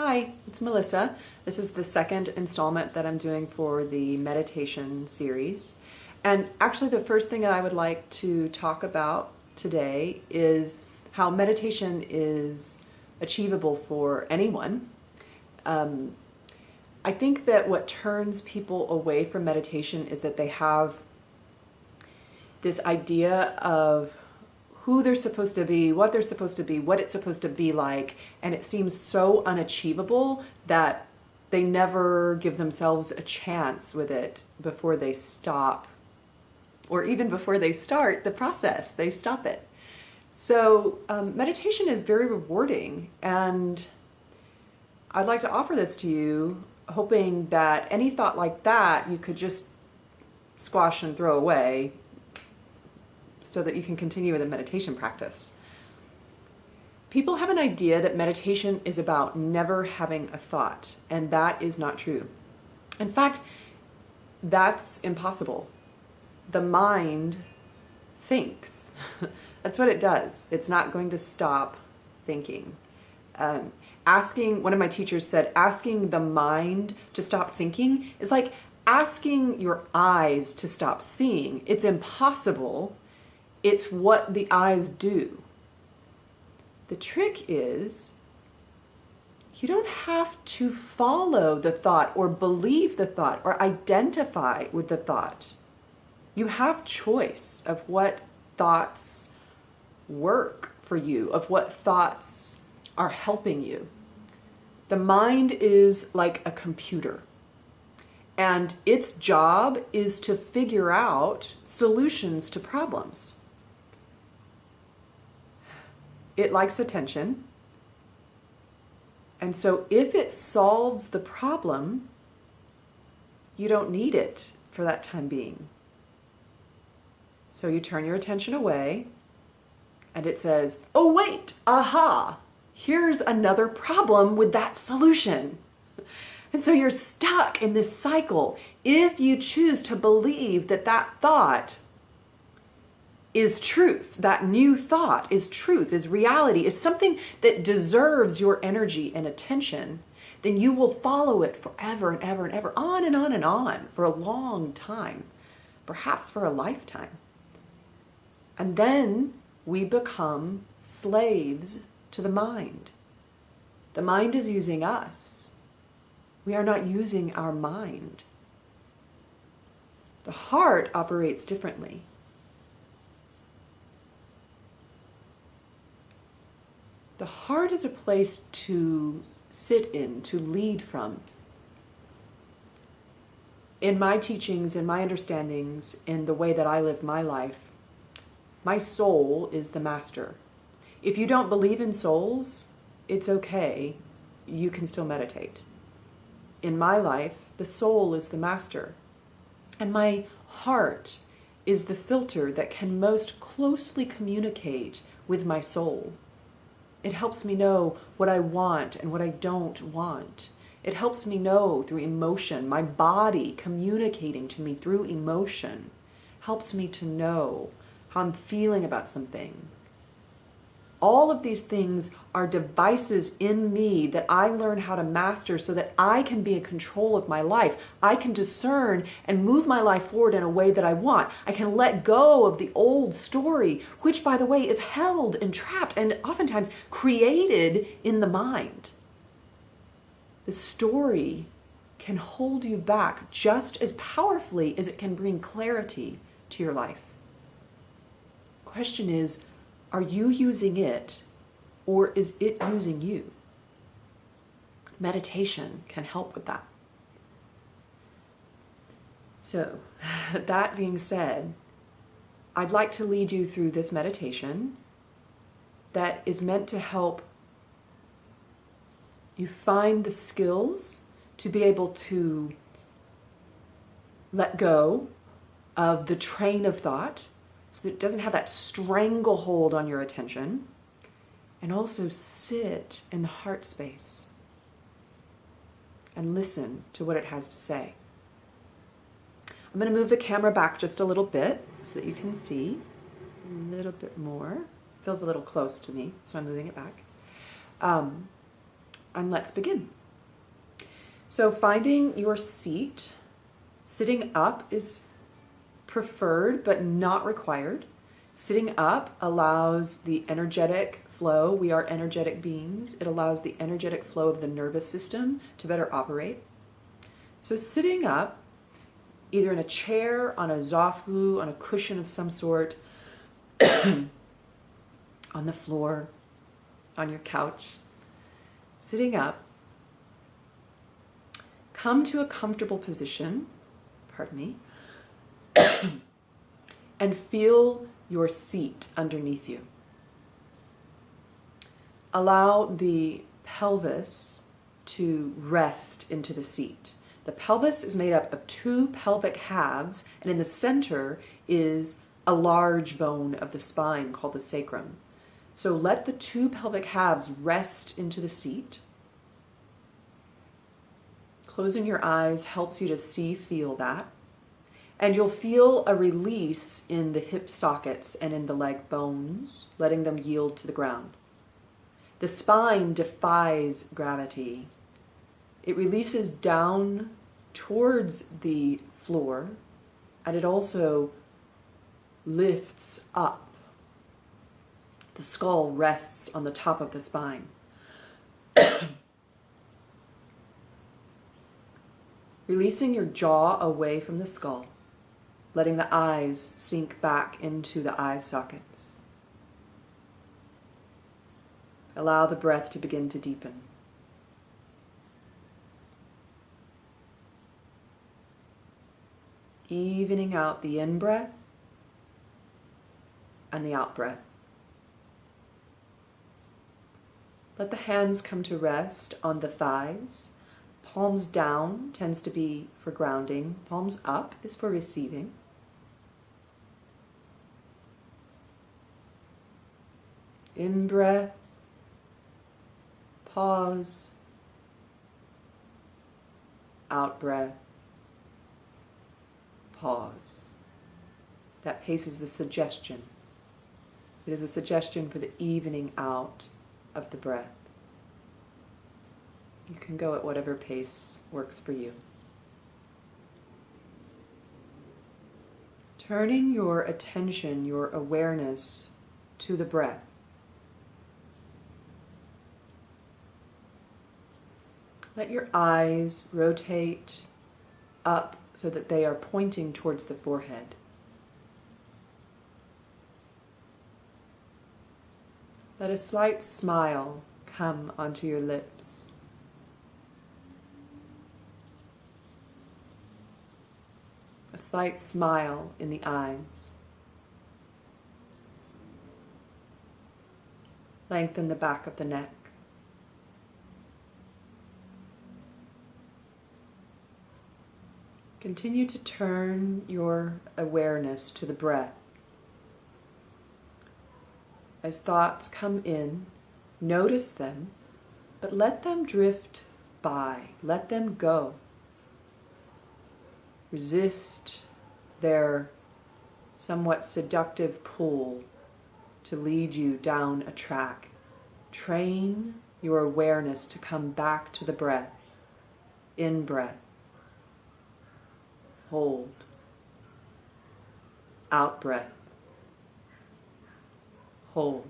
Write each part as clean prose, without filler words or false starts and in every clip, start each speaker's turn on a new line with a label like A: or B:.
A: Hi, it's Melissa. This is the second installment that I'm doing for the meditation series. And actually, the first thing I would like to talk about today is how meditation is achievable for anyone. I think that what turns people away from meditation is that they have this idea of who they're supposed to be, what they're supposed to be, what it's supposed to be like, and it seems so unachievable that they never give themselves a chance with it before they stop, or even before they start the process, they stop it. So meditation is very rewarding, and I'd like to offer this to you, hoping that any thought like that you could just squash and throw away so that you can continue with a meditation practice. People have an idea that meditation is about never having a thought, and that is not true. In fact, that's impossible. The mind thinks. That's what it does. It's not going to stop thinking. One of my teachers said, asking the mind to stop thinking is like asking your eyes to stop seeing. It's impossible. It's what the eyes do. The trick is you don't have to follow the thought or believe the thought or identify with the thought. You have choice of what thoughts work for you, of what thoughts are helping you. The mind is like a computer, and its job is to figure out solutions to problems. It likes attention. And so if it solves the problem, you don't need it for that time being. So you turn your attention away and it says, oh wait, aha, here's another problem with that solution. And so you're stuck in this cycle. If you choose to believe that that thought is truth, that new thought is truth, is reality, is something that deserves your energy and attention, then you will follow it forever and ever and ever, on and on, for a long time, perhaps for a lifetime. And then we become slaves to the mind. The mind is using us. We are not using our mind. The heart operates differently. The heart is a place to sit in, to lead from. In my teachings, in my understandings, in the way that I live my life, my soul is the master. If you don't believe in souls, it's okay. You can still meditate. In my life, the soul is the master. And my heart is the filter that can most closely communicate with my soul. It helps me know what I want and what I don't want. It helps me know through emotion, my body communicating to me through emotion helps me to know how I'm feeling about something. All of these things are devices in me that I learn how to master so that I can be in control of my life. I can discern and move my life forward in a way that I want. I can let go of the old story, which, by the way, is held and trapped and oftentimes created in the mind. The story can hold you back just as powerfully as it can bring clarity to your life. The question is, are you using it, or is it using you? Meditation can help with that. So, that being said, I'd like to lead you through this meditation that is meant to help you find the skills to be able to let go of the train of thought, so that it doesn't have that stranglehold on your attention, and also sit in the heart space and listen to what it has to say. I'm going to move the camera back just a little bit so that you can see a little bit more. Feels a little close to me, so I'm moving it back. And let's begin. So finding your seat, sitting up is preferred but not required. Sitting up allows the energetic flow. We are energetic beings. It allows the energetic flow of the nervous system to better operate. So sitting up, either in a chair, on a zafu, on a cushion of some sort, on the floor, on your couch, sitting up, come to a comfortable position, pardon me, and feel your seat underneath you. Allow the pelvis to rest into the seat. The pelvis is made up of two pelvic halves, and in the center is a large bone of the spine called the sacrum. So let the two pelvic halves rest into the seat. Closing your eyes helps you to feel that. And you'll feel a release in the hip sockets and in the leg bones, letting them yield to the ground. The spine defies gravity. It releases down towards the floor, and it also lifts up. The skull rests on the top of the spine. Releasing your jaw away from the skull, letting the eyes sink back into the eye sockets. Allow the breath to begin to deepen. Evening out the in-breath and the out-breath. Let the hands come to rest on the thighs. Palms down tends to be for grounding. Palms up is for receiving. In-breath, pause, out-breath, pause. That pace is a suggestion. It is a suggestion for the evening out of the breath. You can go at whatever pace works for you. Turning your attention, your awareness to the breath. Let your eyes rotate up so that they are pointing towards the forehead. Let a slight smile come onto your lips. A slight smile in the eyes. Lengthen the back of the neck. Continue to turn your awareness to the breath. As thoughts come in, notice them, but let them drift by. Let them go. Resist their somewhat seductive pull to lead you down a track. Train your awareness to come back to the breath. In-breath. Hold. Out-breath. Hold.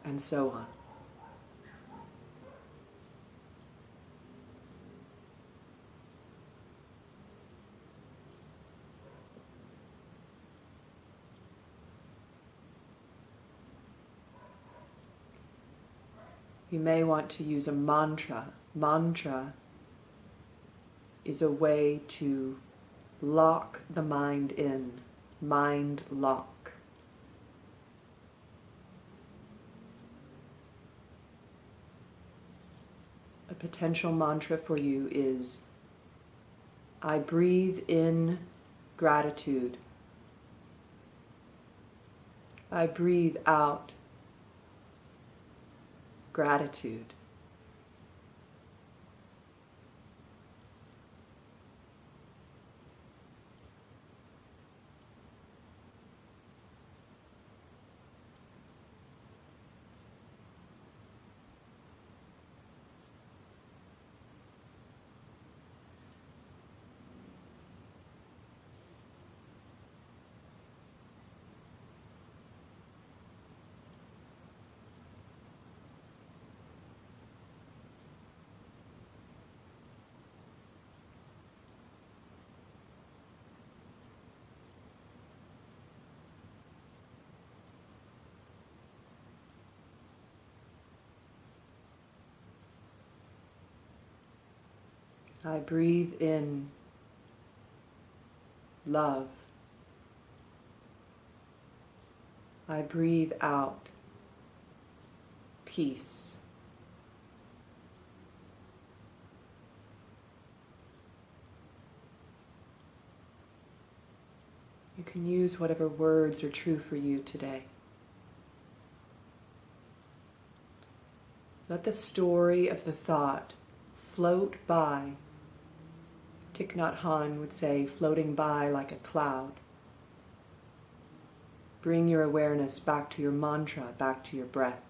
A: And so on. You may want to use a mantra. Mantra is a way to lock the mind in. Mind lock. A potential mantra for you is, I breathe in gratitude. I breathe out gratitude. I breathe in love. I breathe out peace. You can use whatever words are true for you today. Let the story of the thought float by. Thich Nhat Hanh would say, floating by like a cloud. Bring your awareness back to your mantra, back to your breath.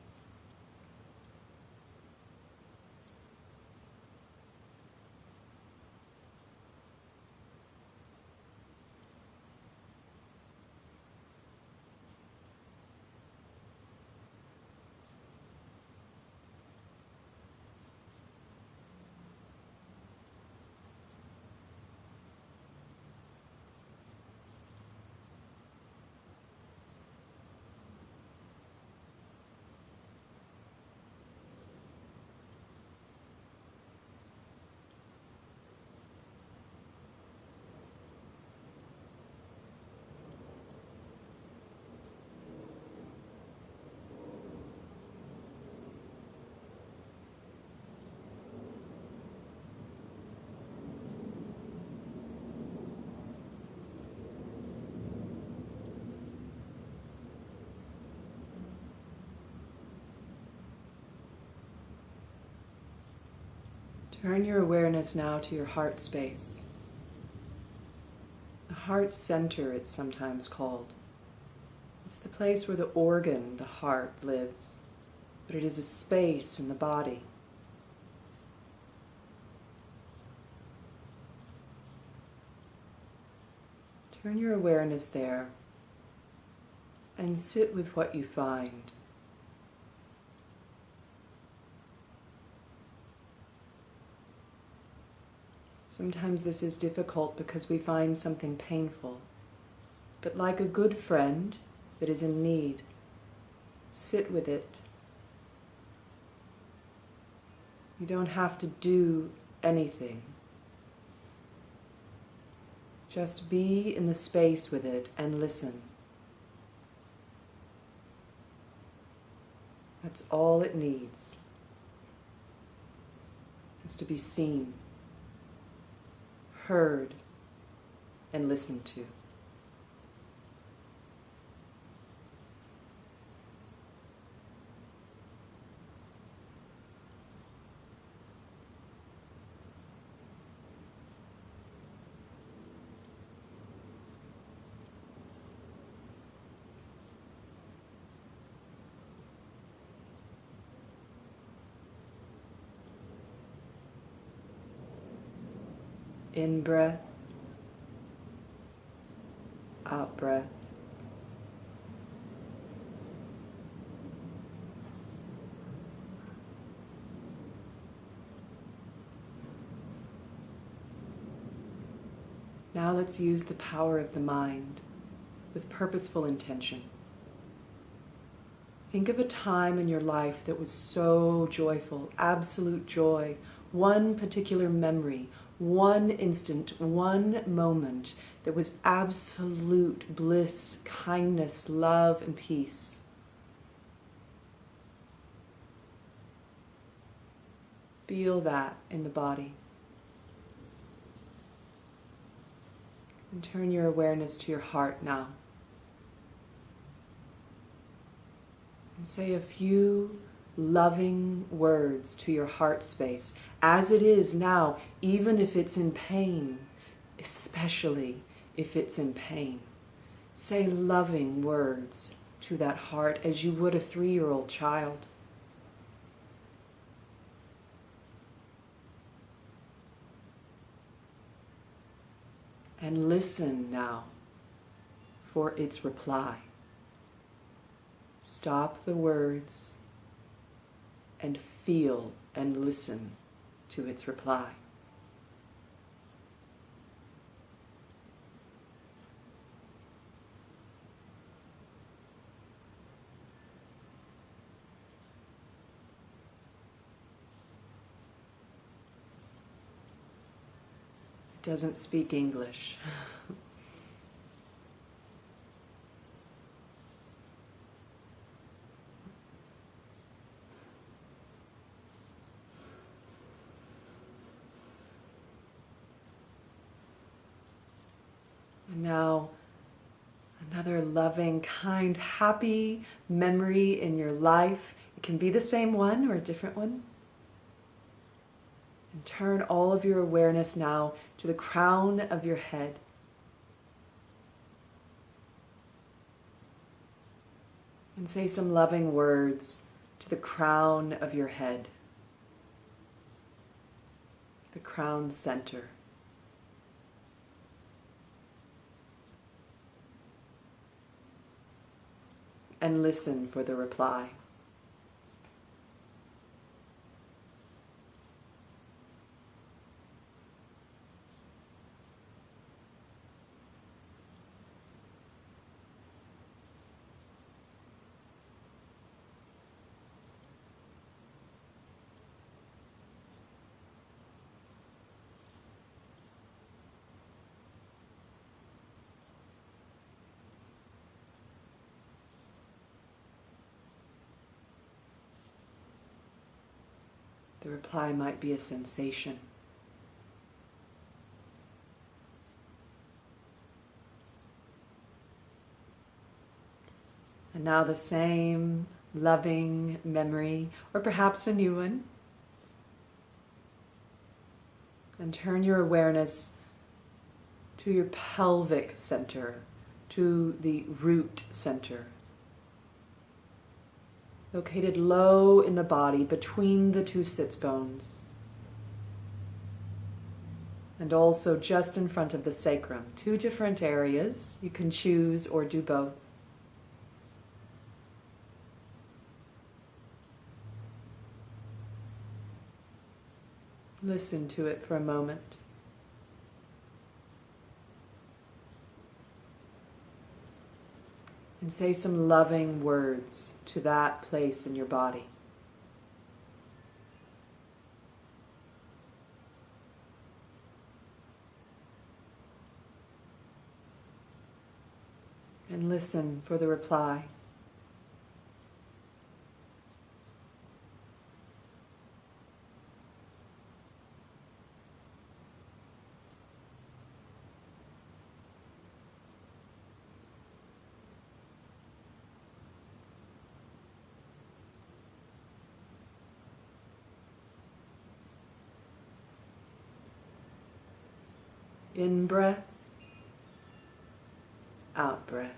A: Turn your awareness now to your heart space. The heart center, it's sometimes called. It's the place where the organ, the heart, lives, but it is a space in the body. Turn your awareness there and sit with what you find. Sometimes this is difficult because we find something painful. But like a good friend that is in need, sit with it. You don't have to do anything. Just be in the space with it and listen. That's all it needs. It's to be seen, heard, and listened to. In breath, out breath. Now let's use the power of the mind with purposeful intention. Think of a time in your life that was so joyful, absolute joy, one particular memory, one instant, one moment that was absolute bliss, kindness, love, and peace. Feel that in the body. And turn your awareness to your heart now. And say a few loving words to your heart space, as it is now, even if it's in pain, especially if it's in pain. Say loving words to that heart as you would a 3-year-old child. And listen now for its reply. Stop the words and feel and listen to its reply. doesn't speak English. And now, another loving, kind, happy memory in your life. It can be the same one or a different one. And turn all of your awareness now to the crown of your head. And say some loving words to the crown of your head, the crown center. And listen for the reply. The reply might be a sensation. And now the same loving memory, or perhaps a new one. And turn your awareness to your pelvic center, to the root center. Located low in the body between the two sits bones. And also just in front of the sacrum. Two different areas. You can choose or do both. Listen to it for a moment. And say some loving words to that place in your body. And listen for the reply. In breath, out breath.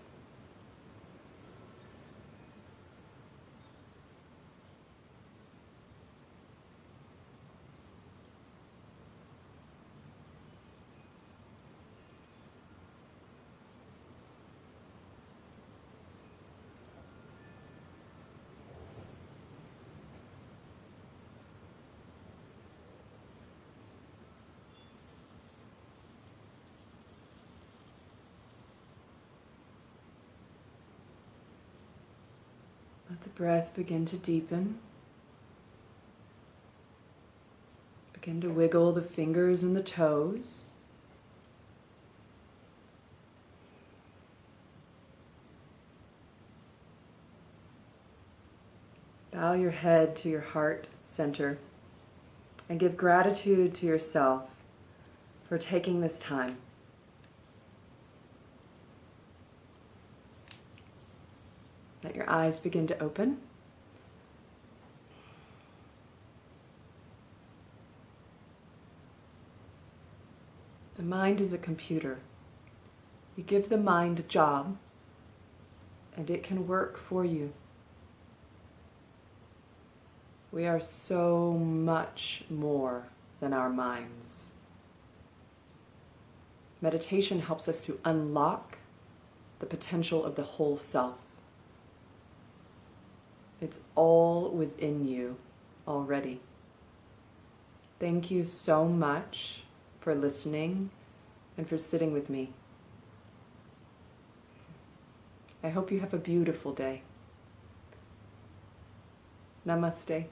A: Let the breath begin to deepen. Begin to wiggle the fingers and the toes. Bow your head to your heart center and give gratitude to yourself for taking this time. Let your eyes begin to open. The mind is a computer. You give the mind a job, and it can work for you. We are so much more than our minds. Meditation helps us to unlock the potential of the whole self. It's all within you already. Thank you so much for listening and for sitting with me. I hope you have a beautiful day. Namaste.